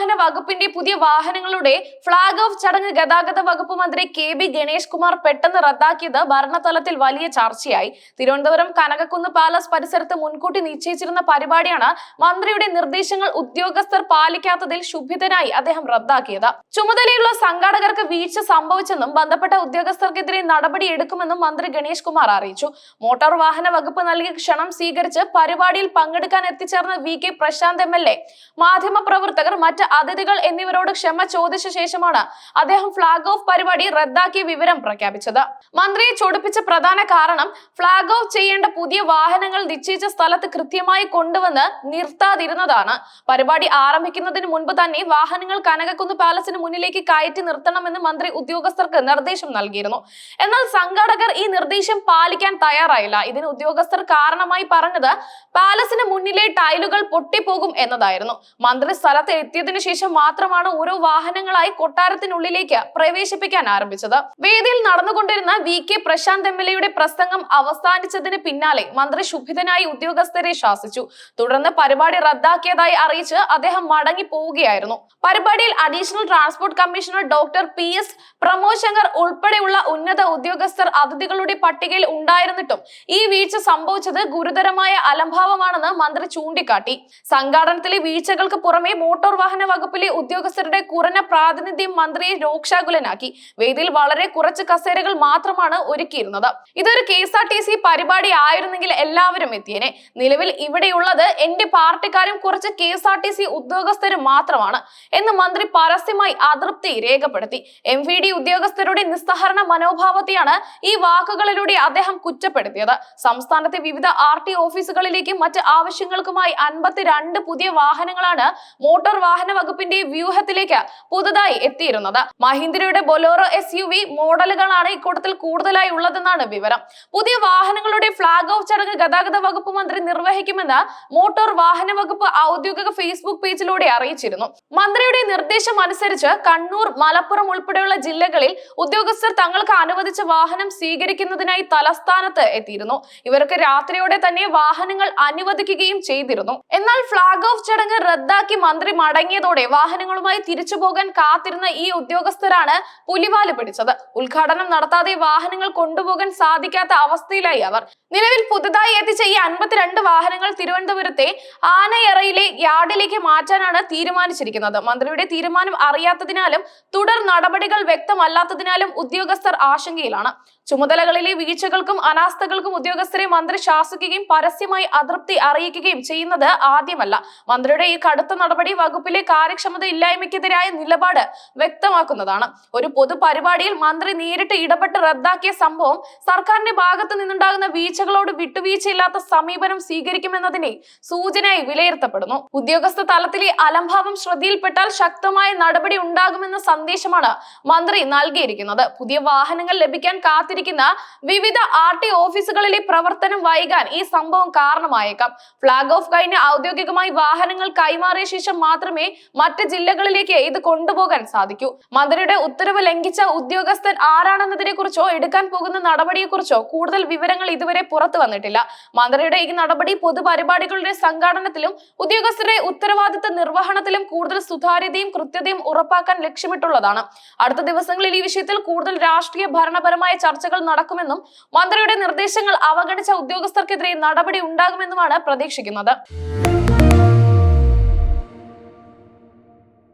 വാഹന വകുപ്പിന്റെ പുതിയ വാഹനങ്ങളുടെ ഫ്ളാഗ് ഓഫ് ചടങ്ങ് ഗതാഗത വകുപ്പ് മന്ത്രി കെ.ബി. ഗണേഷ് കുമാർ പെട്ടെന്ന് റദ്ദാക്കിയത് ഭരണതലത്തിൽ വലിയ ചർച്ചയായി. തിരുവനന്തപുരം കനകക്കുന്ന് പാലസ് പരിസരത്ത് മുൻകൂട്ടി നിശ്ചയിച്ചിരുന്ന പരിപാടിയാണ് മന്ത്രിയുടെ നിർദ്ദേശങ്ങൾ ഉദ്യോഗസ്ഥർ പാലിക്കാത്തതിൽ ക്ഷുഭിതനായി അദ്ദേഹം റദ്ദാക്കിയത്. ചുമതലയുള്ള സംഘാടകർക്ക് വീഴ്ച സംഭവിച്ചെന്നും ബന്ധപ്പെട്ട ഉദ്യോഗസ്ഥർക്കെതിരെ നടപടിയെടുക്കുമെന്നും മന്ത്രി ഗണേഷ് കുമാർ അറിയിച്ചു. മോട്ടോർ വാഹന വകുപ്പ് നൽകിയ ക്ഷണം സ്വീകരിച്ച് പരിപാടിയിൽ പങ്കെടുക്കാൻ എത്തിച്ചേർന്ന വി.കെ. പ്രശാന്ത് എം.എൽ.എ, മാധ്യമപ്രവർത്തകർ, മറ്റ് അതിഥികൾ എന്നിവരോട് ക്ഷമ ചോദിച്ച ശേഷമാണ് അദ്ദേഹം ഫ്ളാഗ് ഓഫ് പരിപാടി റദ്ദാക്കിയ വിവരം പ്രഖ്യാപിച്ചത്. മന്ത്രിയെ ചൊടിപ്പിച്ച പ്രധാന കാരണം ഫ്ളാഗ് ഓഫ് ചെയ്യേണ്ട പുതിയ വാഹനങ്ങൾ നിശ്ചയിച്ച സ്ഥലത്ത് കൃത്യമായി കൊണ്ടുവന്ന് നിർത്താതിരുന്നതാണ്. പരിപാടി ആരംഭിക്കുന്നതിന് മുൻപ് തന്നെ വാഹനങ്ങൾ കനകക്കുന്ന് പാലസിന് മുന്നിലേക്ക് കയറ്റി നിർത്തണമെന്ന് മന്ത്രി ഉദ്യോഗസ്ഥർക്ക് നിർദ്ദേശം നൽകിയിരുന്നു. എന്നാൽ സംഘാടകർ ഈ നിർദ്ദേശം പാലിക്കാൻ തയ്യാറായില്ല. ഇതിന് ഉദ്യോഗസ്ഥർ കാരണമായി പറഞ്ഞത് പാലസിന് മുന്നിലെ ടൈലുകൾ പൊട്ടിപ്പോകും എന്നതായിരുന്നു. മന്ത്രി സ്ഥലത്ത് എത്തിയതിനു ശേഷം മാത്രമാണ് ഓരോ വാഹനങ്ങളായി കൊട്ടാരത്തിനുള്ളിലേക്ക് പ്രവേശിപ്പിക്കാൻ ആരംഭിച്ചത്. വേദിയിൽ നടന്നുകൊണ്ടിരുന്ന വി.കെ. പ്രശാന്ത് എം.എൽ.എയുടെ പ്രസംഗം അവസാനിച്ചതിന് പിന്നാലെ മന്ത്രി ക്ഷുഭിതനായി ഉദ്യോഗസ്ഥരെ ശാസിച്ചു. തുടർന്ന് പരിപാടി റദ്ദാക്കിയതായി അറിയിച്ച് അദ്ദേഹം മടങ്ങി പോവുകയായിരുന്നു. പരിപാടിയിൽ additional transport commissioner doctor P S. Pramod Shankar ഉൾപ്പെടെയുള്ള ഉന്നത ഉദ്യോഗസ്ഥർ അതിഥികളുടെ പട്ടികയിൽ ഉണ്ടായിരുന്നിട്ടും ഈ വീഴ്ച സംഭവിച്ചത് ഗുരുതരമായ അലംഭാവമാണെന്ന് മന്ത്രി ചൂണ്ടിക്കാട്ടി. സംഘാടനത്തിലെ വീഴ്ചകൾക്ക് പുറമെ മോട്ടോർ വാഹന വകുപ്പിലെ ഉദ്യോഗസ്ഥരുടെ കുറഞ്ഞ പ്രാതിനിധ്യം മന്ത്രിയെ രോക്ഷാകുലനാക്കി. വേദിയിൽ വളരെ കുറച്ച് കസേരകൾ മാത്രമാണ് ഒരുക്കിയിരുന്നത്. ഇതൊരു കെ.എസ്.ആർ.ടി.സി. പരിപാടി ആയിരുന്നെങ്കിൽ എല്ലാവരും എത്തിയേനെ. നിലവിൽ ഇവിടെയുള്ളത് എന്റെ പാർട്ടിക്കാരും കുറച്ച് കെ.എസ്.ആർ.ടി.സി. ഉദ്യോഗസ്ഥരും മാത്രമാണ് എന്ന് മന്ത്രി പരസ്യമായി അതൃപ്തി രേഖപ്പെടുത്തി. എം.വി.ഡി. ഉദ്യോഗസ്ഥരുടെ നിസ്സഹരണ മനോഭാവത്തെയാണ് ഈ വാക്കുകളിലൂടെ അദ്ദേഹം കുറ്റപ്പെടുത്തിയത്. സംസ്ഥാനത്തെ വിവിധ ആർ.ടി. ഓഫീസുകളിലേക്കും മറ്റ് ആവശ്യങ്ങൾക്കുമായി 52 പുതിയ വാഹനങ്ങളാണ് മോട്ടോർ വാഹന വകുപ്പിന്റെ വ്യൂഹത്തിലേക്ക് പുതുതായി എത്തിയിരുന്നത്. മഹീന്ദ്രയുടെ ബൊലേറോ SUV മോഡലുകളാണ് ഇക്കൂട്ടത്തിൽ കൂടുതലായി ഉള്ളതെന്നാണ് വിവരം. പുതിയ വാഹനങ്ങളുടെ ഫ്ളാഗ് ഓഫ് ചടങ്ങ് ഗതാഗത വകുപ്പ് മന്ത്രി നിർവഹിക്കുമെന്ന് മോട്ടോർ വാഹന വകുപ്പ് ഔദ്യോഗിക ഫേസ്ബുക്ക് പേജിലൂടെ അറിയിച്ചിരുന്നു. മന്ത്രിയുടെ നിർദ്ദേശം അനുസരിച്ച് കണ്ണൂർ, മലപ്പുറം ഉൾപ്പെടെയുള്ള ജില്ലകളിൽ ഉദ്യോഗസ്ഥർ തങ്ങൾക്ക് അനുവദിച്ച വാഹനം സ്വീകരിക്കുന്നതിനായി തലസ്ഥാനത്ത് എത്തിയിരുന്നു. ഇവർക്ക് രാത്രിയോടെ തന്നെ വാഹനങ്ങൾ അനുവദിക്കുകയും ചെയ്തിരുന്നു. എന്നാൽ ഫ്ളാഗ് ഓഫ് ചടങ്ങ് റദ്ദാക്കി മന്ത്രി മടങ്ങിയതോടെ വാഹനങ്ങളുമായി തിരിച്ചു പോകാൻ കാത്തിരുന്ന ഈ ഉദ്യോഗസ്ഥരാണ് പുലിവാല് പിടിച്ചത്. ഉദ്ഘാടനം നടത്താതെ വാഹനങ്ങൾ കൊണ്ടുപോകാൻ സാധിക്കാത്ത അവസ്ഥയിലായി അവർ. നിലവിൽ പുതുതായി എത്തിച്ച ഈ 52 വാഹനങ്ങൾ തിരുവനന്തപുരത്തെ ആനയറയിലെ യാർഡിലേക്ക് മാറ്റാനാണ് തീരുമാനിച്ചിരിക്കുന്നത്. മന്ത്രിയുടെ തീരുമാനം അറിയാത്തതിനാലും തുടർ നടപടികൾ വ്യക്തമല്ലാത്തതിനാലും ഉദ്യോഗസ്ഥർ ആശങ്കയിലാണ്. ചുമതലകളിലെ വീഴ്ചകൾക്കും അനാസ്ഥകൾക്കും ഉദ്യോഗസ്ഥരെ മന്ത്രി ശാസിക്കുകയും പരസ്യമായി അതൃപ്തി അറിയിക്കുകയും ചെയ്യുന്നത് ആദ്യമല്ല. മന്ത്രിയുടെ ഈ കടുത്ത നടപടി വകുപ്പിലെ കാര്യക്ഷമത ഇല്ലായ്മയ്ക്കെതിരായ നിലപാട് വ്യക്തമാക്കുന്നതാണ്. ഒരു പൊതു പരിപാടിയിൽ മന്ത്രി നേരിട്ട് ഇടപെട്ട് റദ്ദാക്കിയ സംഭവം സർക്കാരിന്റെ ഭാഗത്ത് നിന്നുണ്ടാകുന്ന വീഴ്ചകളോട് വിട്ടുവീഴ്ചയില്ലാത്ത സമീപനം സ്വീകരിക്കുമെന്നതിനെ സൂചനയായി വിലയിരുത്തപ്പെടുന്നു. ഉദ്യോഗസ്ഥ തലത്തിലെ അലംഭാവം ശ്രദ്ധയിൽപ്പെട്ടാൽ ശക്തമായ നടപടി ഉണ്ടാകുമെന്ന സന്ദേശമാണ് മന്ത്രി നൽകിയിരിക്കുന്നത്. പുതിയ വാഹനങ്ങൾ ലഭിക്കാൻ കാത്തിരിക്കുന്ന വിവിധ ആർ.ടി. ഓഫീസുകളിലെ പ്രവർത്തനം വൈകാൻ ഈ സംഭവം കാരണമായേക്കാം. ഫ്ളാഗ് ഓഫ് കഴിഞ്ഞ് ഔദ്യോഗികമായി വാഹനങ്ങൾ കൈമാറിയ ശേഷം മാത്രമേ മറ്റ് ജില്ലകളിലേക്ക് ഇത് കൊണ്ടുപോകാൻ സാധിക്കൂ. മന്ത്രിയുടെ ഉത്തരവ് ലംഘിച്ച ഉദ്യോഗസ്ഥൻ ആരാണെന്നതിനെ കുറിച്ചോ എടുക്കാൻ പോകുന്ന നടപടിയെക്കുറിച്ചോ കൂടുതൽ വിവരങ്ങൾ ഇതുവരെ പുറത്തു വന്നിട്ടില്ല. മന്ത്രിയുടെ ഈ നടപടി പൊതുപരിപാടികളുടെ സംഘാടനത്തിലും ഉദ്യോഗസ്ഥരുടെ ഉത്തരവാദിത്ത നിർവഹണത്തിലും കൂടുതൽ സുതാര്യതയും കൃത്യതയും ഉറപ്പാക്കാൻ ലക്ഷ്യമിട്ടുള്ളതാണ്. അടുത്ത ദിവസങ്ങളിൽ ഈ വിഷയത്തിൽ കൂടുതൽ രാഷ്ട്രീയ ഭരണപരമായ ചർച്ചകൾ നടക്കുമെന്നും മന്ത്രിയുടെ നിർദ്ദേശങ്ങൾ അവഗണിച്ച ഉദ്യോഗസ്ഥർക്കെതിരെ നടപടി ഉണ്ടാകുമെന്നുമാണ് പ്രതീക്ഷിക്കുന്നത്.